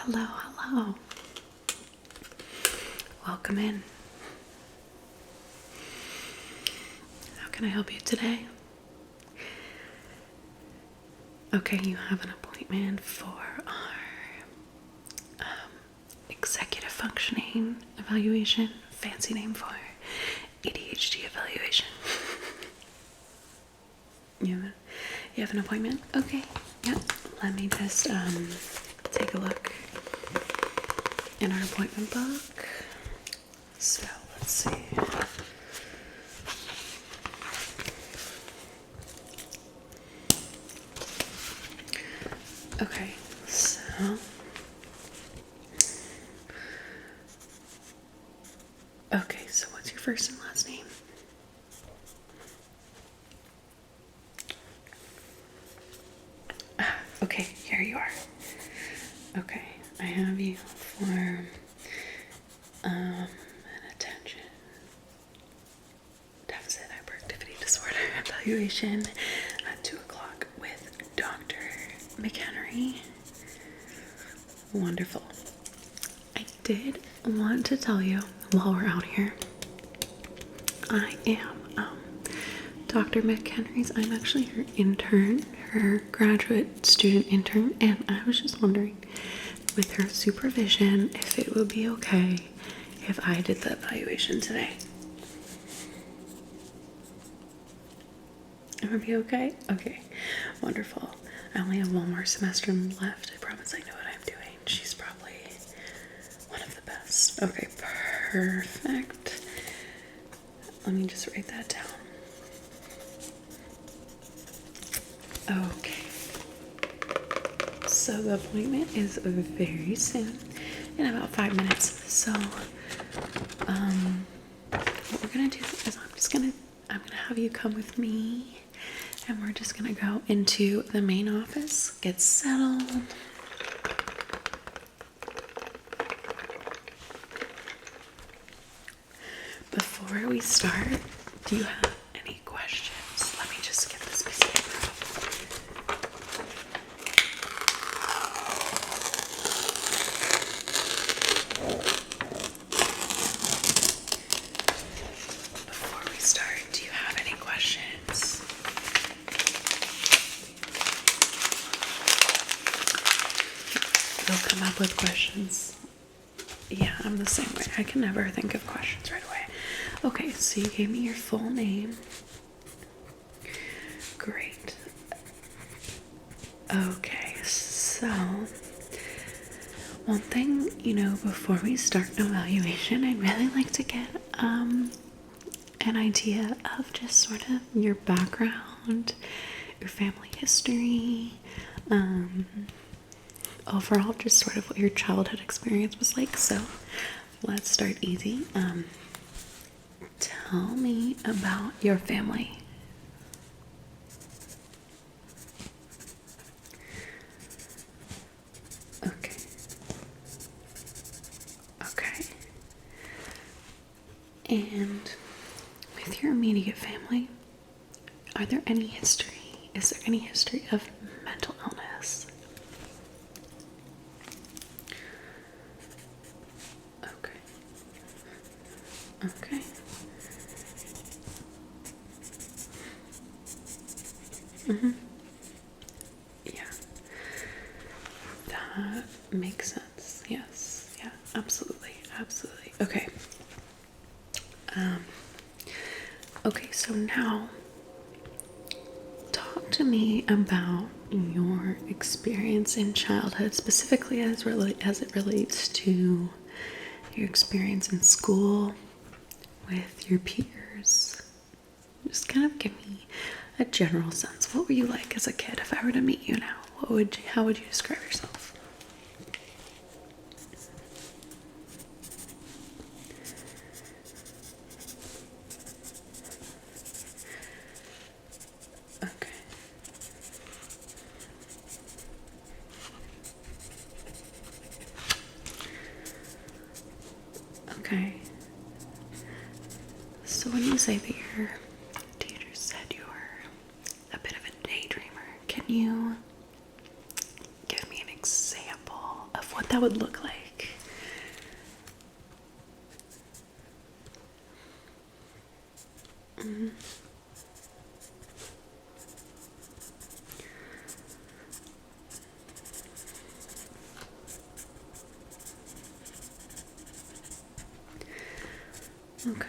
Hello, hello. Welcome in. How can I help you today? Okay, you have an appointment for our executive functioning evaluation, fancy name for ADHD evaluation. You have an appointment? Okay, yeah. Let me just take a look in our appointment book. So let's see. Okay, so what's your first and last name? Okay, here you are. Okay, I have you for an attention deficit hyperactivity disorder evaluation at 2 o'clock with Dr. McHenry. Wonderful. I did want to tell you while we're out here, I am Dr. McHenry's. I'm actually her intern, her graduate student intern, and I was just wondering, with her supervision, if it would be okay if I did the evaluation today. It would be okay? Okay, wonderful. I only have one more semester left. I promise I know what I'm doing. She's probably one of the best. Okay, perfect. Let me just write that down. Okay. So the appointment is very soon, in about 5 minutes. So, what we're gonna do is I'm gonna have you come with me, and we're just gonna go into the main office, get settled. Before we start, do you have any questions? Let me just get this piece of paper up. Before we start, do you have any questions? You'll come up with questions. Yeah, I'm the same way. I can never think of questions right away. Okay, so you gave me your full name. Great. Okay, so one thing, before we start an evaluation, I'd really like to get an idea of just sort of your background, your family history, overall just sort of what your childhood experience was like. So let's start easy. Tell me about your family. Okay. Okay. And with your immediate family, is there any history of mental illness? Okay. Okay. Yeah. That makes sense. Yes. Yeah. Absolutely. Absolutely. Okay. Okay, so now talk to me about your experience in childhood, specifically as it relates to your experience in school with your peers. Just kind of give me a general sense. What were you like as a kid? If I were to meet you now, how would you describe yourself? Okay. Okay. So when you say that your teacher said you were a bit of a daydreamer, can you give me an example of what what that would look like. Okay.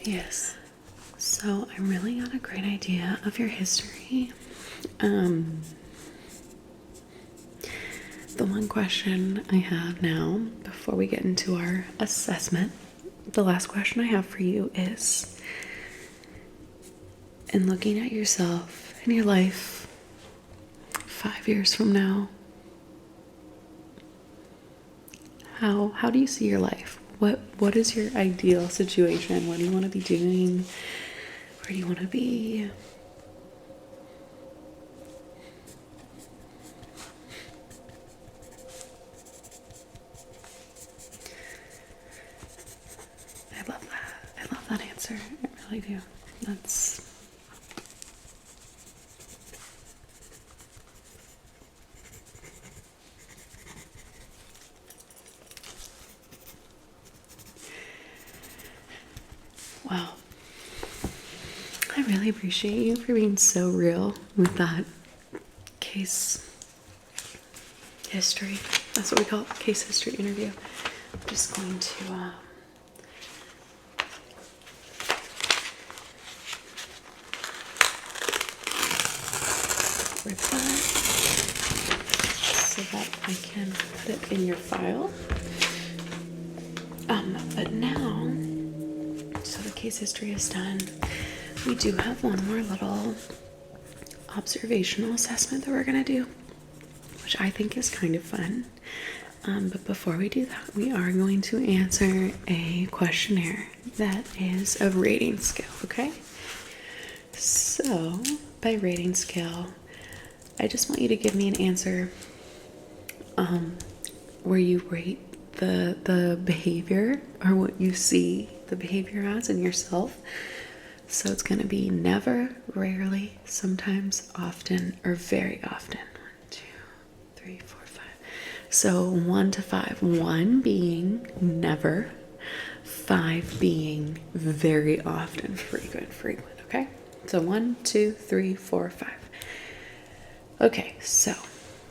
Yes. So I really got a great idea of your history. The one question I have now, before we get into our assessment, the last question I have for you is, in looking at yourself and your life 5 years from now, how do you see your life? What is your ideal situation? What do you want to be doing? Where do you want to be? I love that answer. I really do. That's wow. I really appreciate you for being so real with that case history. That's what we call it, case history interview. I'm just going to rip that so that I can put it in your file. But now, so the case history is done. We do have one more little observational assessment that we're going to do, which I think is kind of fun. But before we do that, we are going to answer a questionnaire that is a rating scale, okay? So, by rating scale, I just want you to give me an answer where you rate the behavior or what you see the behavior as in yourself. So it's going to be never, rarely, sometimes, often, or very often. 1, 2, 3, 4, 5. So 1 to 5. 1 being never, 5 being very often, frequent, okay? So 1, 2, 3, 4, 5. Okay, so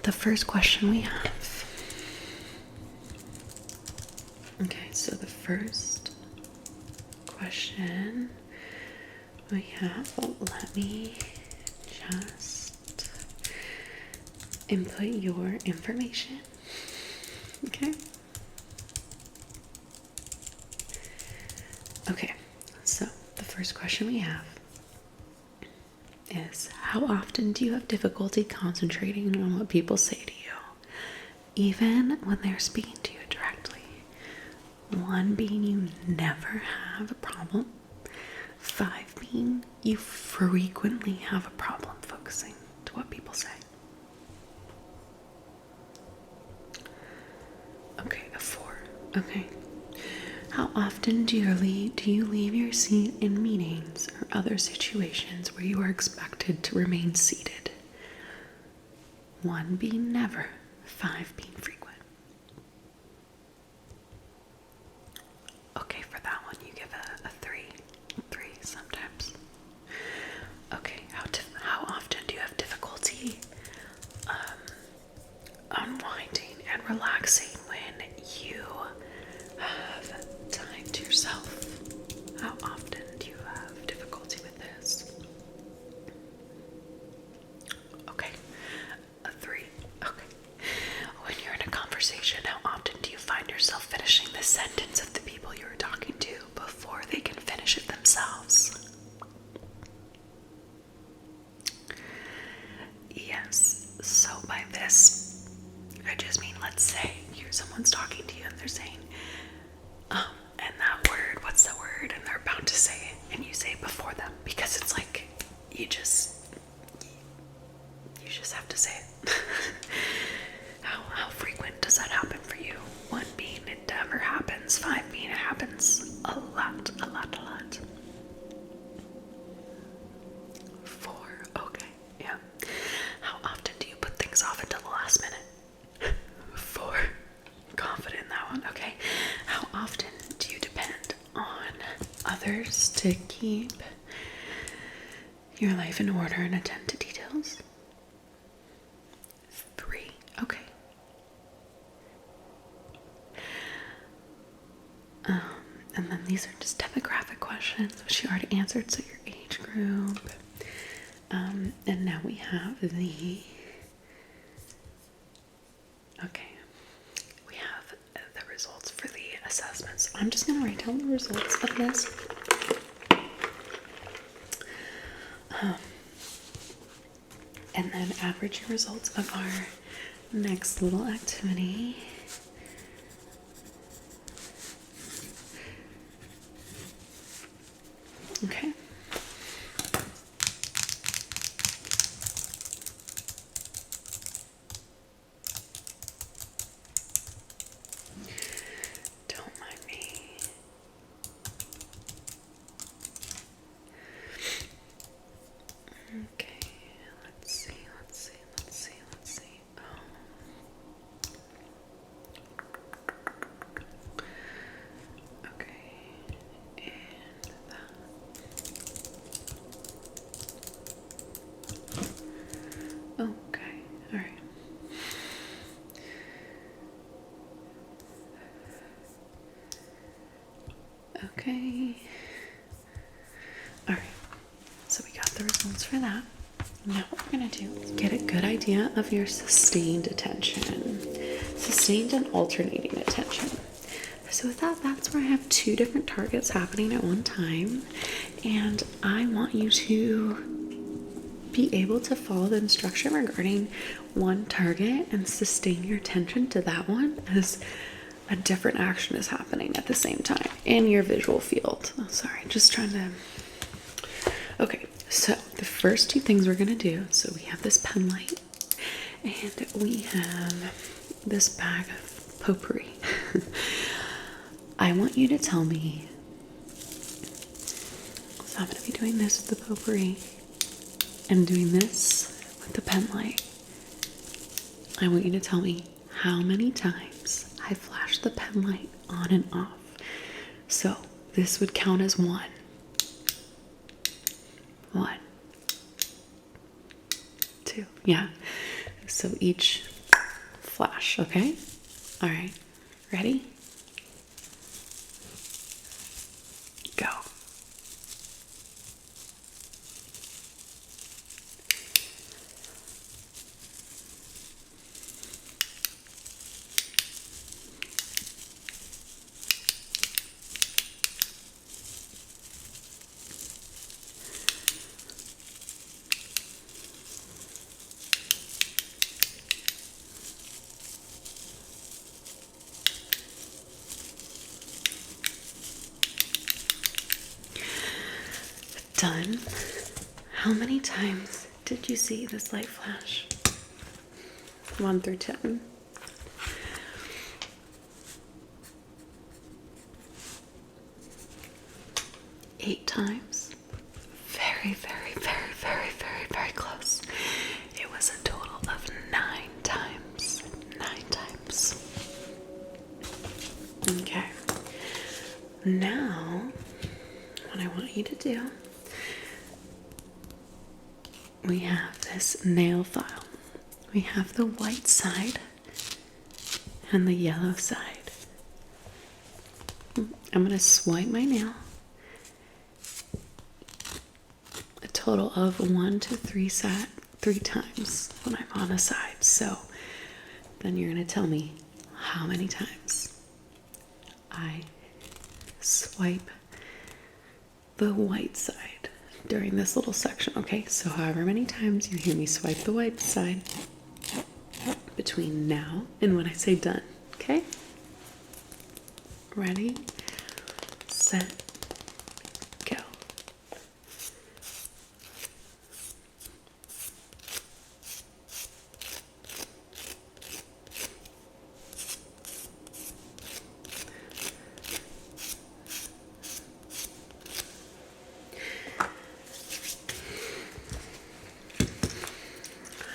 the first question we have. Okay, so the first question we have, let me just input your information. Okay. Okay, so the first question we have is, how often do you have difficulty concentrating on what people say to you, even when they're speaking to you directly? 1 being you never have a problem. 5 being you frequently have a problem focusing to what people say. Okay, a 4. Okay. How often do you leave your seat in meetings or other situations where you are expected to remain seated? 1 being never, 5 being frequent. Okay, for that one you give a 3. 3 sometimes. Okay, how often do you have difficulty unwinding and relaxing when you have time to yourself? How often do you have difficulty with this? Okay, a 3. Okay. When you're in a conversation, how often do you find yourself finishing the sentence of the people you're talking to before they can finish it themselves? Yes. So by this, I just mean, let's say someone's talking to you and they're saying, and that word, what's the word? And they're about to say it, and you say it before them, because it's like, you just have to say it. How frequent does that happen for you? 1 being it never happens, 5 being it happens a lot. others to keep your life in order and attend to details? 3. Okay. And then these are just demographic questions, which you already answered, so your age group. And now we have the results for the assessments. I'm just going to write down the results of this. And then average your results of our next little activity. Okay. Don't mind me. Okay, let's see. Okay, and that. Okay, all right. Okay. All right. So we got the results for that. Now what we're going to do is get a good idea of your sustained attention. Sustained and alternating attention. So with that, that's where I have 2 different targets happening at one time. And I want you to be able to follow the instruction regarding one target and sustain your attention to that one as a different action is happening at the same time in your visual field. Oh, sorry, just trying to... Okay, so the first 2 things we're going to do, so we have this pen light and we have this bag of potpourri. I want you to tell me, so I'm going to be doing this with the potpourri and doing this with the pen light. I want you to tell me how many times I flashed the pen light on and off. So this would count as 1. 1, 2, yeah. So each flash, okay? All right, ready? Go. Done. How many times did you see this light flash? 1 through 10. Eight times. Very close. It was a total of 9 times. 9 times. Okay. Now, what I want you to do, we have this nail file. We have the white side and the yellow side. I'm going to swipe my nail a total of 1 to 3 times when I'm on a side. So then you're going to tell me how many times I swipe the white side during this little section. Okay, so however many times you hear me swipe the white side between now and when I say done. Okay? Ready, set, go.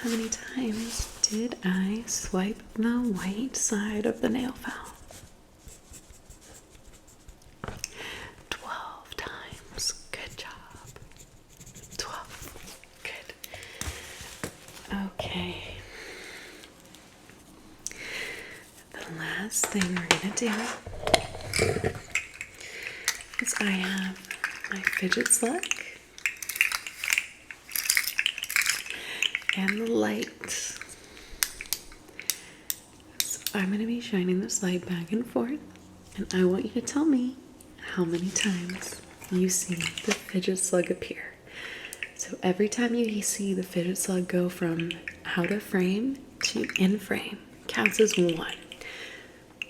How many times did I swipe the white side of the nail file? 12 times. last thing we're gonna do is I have my fidget slug and the light. So I'm going to be shining this light back and forth, and I want you to tell me how many times you see the fidget slug appear. So every time you see the fidget slug go from out of frame to in frame counts as one.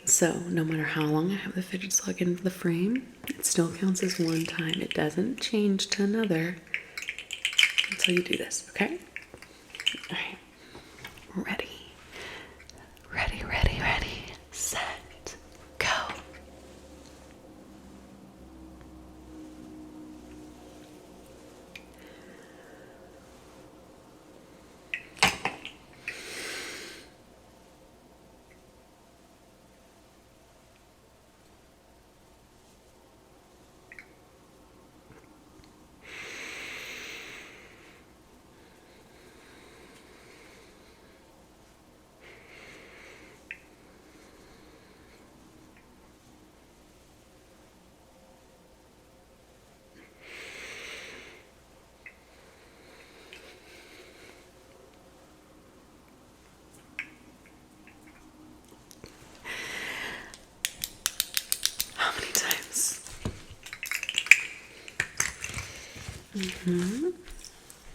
So no matter how long I have the fidget slug in the frame, it still counts as one time. It doesn't change to another until you do this, okay? All right. Ready, set, go. How many times?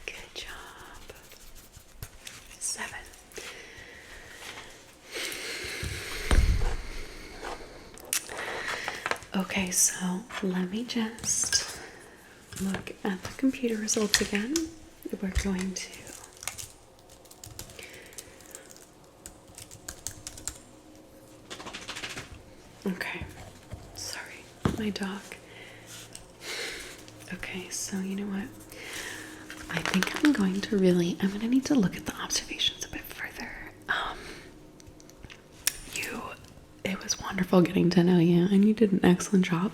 Good job. 7. Okay, so let me just look at the computer results again. We're going to okay, sorry, my dog. Okay, so you know what? I think I'm going to need to look at the observations a bit further. It was wonderful getting to know you, and you did an excellent job.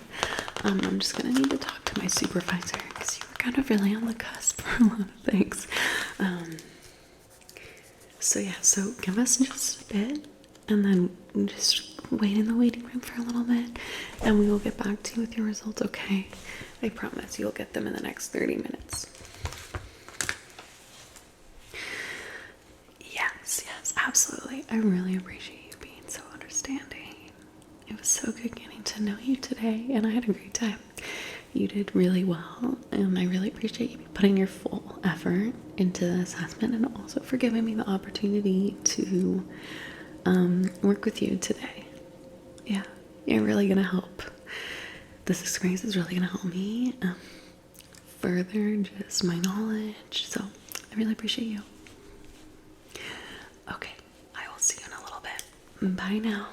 I'm just gonna need to talk to my supervisor because you were kind of really on the cusp for a lot of things. So give us just a bit, and then just wait in the waiting room for a little bit, and we will get back to you with your results, okay? I promise you'll get them in the next 30 minutes. Yes, absolutely. I really appreciate you being so understanding. It was so good getting to know you today, and I had a great time. You did really well, and I really appreciate you putting your full effort into the assessment, and also for giving me the opportunity to work with you today. Yeah, you're really gonna help. This experience is really gonna help me further just my knowledge, so I really appreciate you. Okay, I will see you in a little bit. Bye now.